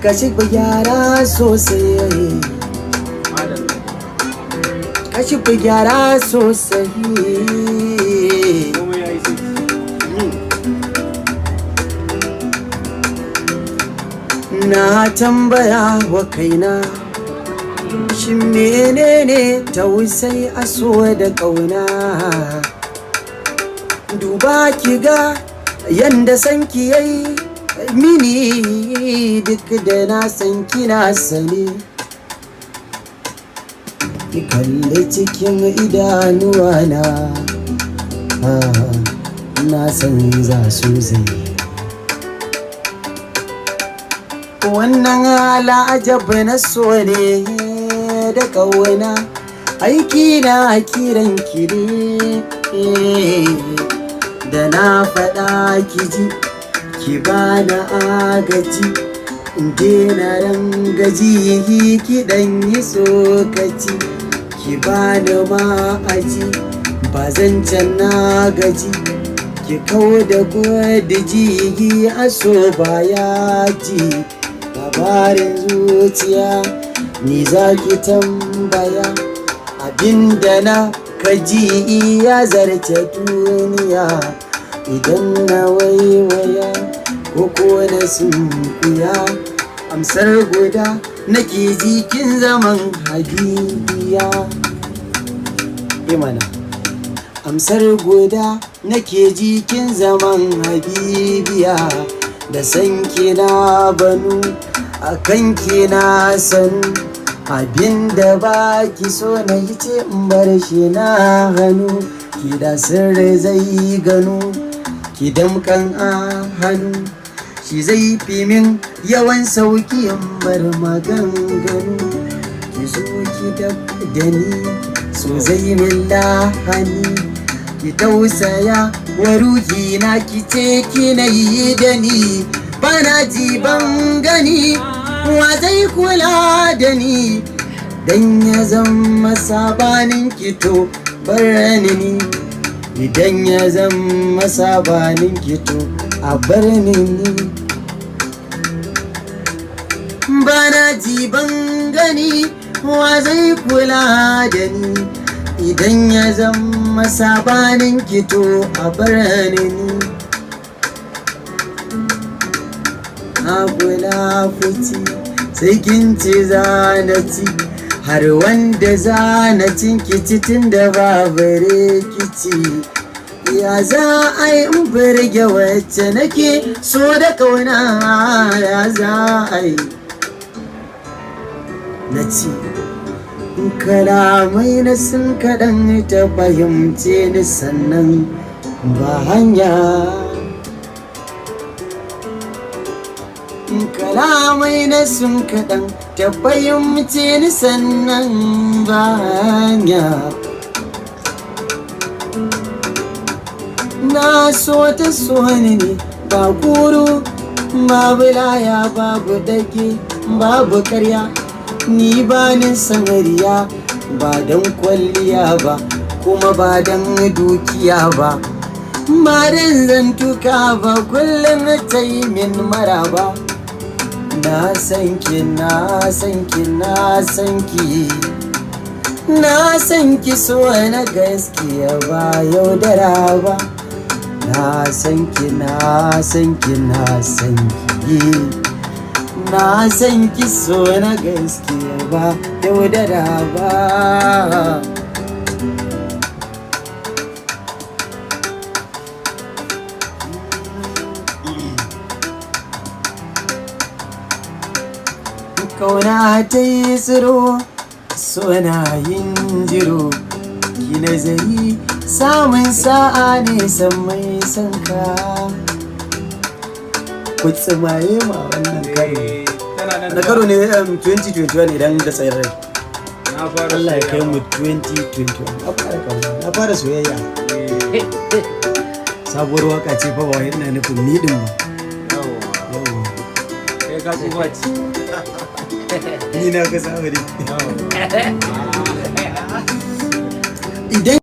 ka shiga gyara sosai, ka shiga gyara sosai. Na tambaya wa kaina, shin menene tausayi a so da ƙauna? Duba ki ga yanda sanki yayi mini, duk da na san kina sani. Ki kalli cikin idanuwana, na san za su zai. Wannan al'ajab na so ne da ƙauna, aiki na kiran ki ne. Da na faɗa ki ji, ki bani agaji, in daina rangaji, ki ɗan yi tsokaci. Ki bani ma'aji, ba zan can na gaji, ki kau da kwadiji, a so baya ji. Labarin zuciya ni za ki tambaya, abinda na kaji iya zarce duniya. Idan na waiwaya ko na sunkuya, amsar guda nake jikin zaman habibiya. Imana amsar guda nake jikin zaman habibiya. Da sanki na banu, a kanki na sanu, abinda ba ki so na yi ce in bar shi na hannu. Ki da sirri zai gano, ki damkan a hannu, shi zai fi min yawan sauki in bar maganganu. Ki zo ki da ni, so zai min lahani. Ki tausaya wa ruhi na, ki ce kina yi da ni. Bana ji ban gani, wa zai kula da ni? Dan ya zama sabanin ki to bar ni. Idan ya zama sabanin ki to a bar ni. Bana ji ban gani, wa zai kula da ni? Idan ya zama sabanin ki to a bar ni. Kula fici sai kin ci zanaci, har wanda zanacin kici tun da babu rikici. Ya za a yi in birge wacce nake so da ƙauna? Ya za a yi na ci kalamai na sun kaɗan ta fahimce ni, sannan ba hanya. Kalamai na sun kaɗan ta fahimce ni, sannan ba hanya. Na so ta so ni ne, ba guru babu laya, babu dake babu karya. Ni ba ni sanariya, ba don kwalliya ba, kuma ba don dukiya ba, ba don zantuka ba, kullum ta yi min maraba. Na san ki, na san ki, na san ki, na san ki, so na gaskiya ba yaudara ba. Na san ki, na san ki, na san ki, na san ki, so na gaskiya ba yaudara ba. Kauna ta yi tsiro, suna yin jiro, ki nazari samun sa'a ne san mai sanka. Ku tsimaye ma wannan karo na karo ne 2021 idan da tsayar rai. Allah ya kai mu 2021. Na fara soyayya. Sabuwar waka ce fa ba yana nufin ni din ba. Kai ka tsufa ci. Ni na ka samu ne. Idan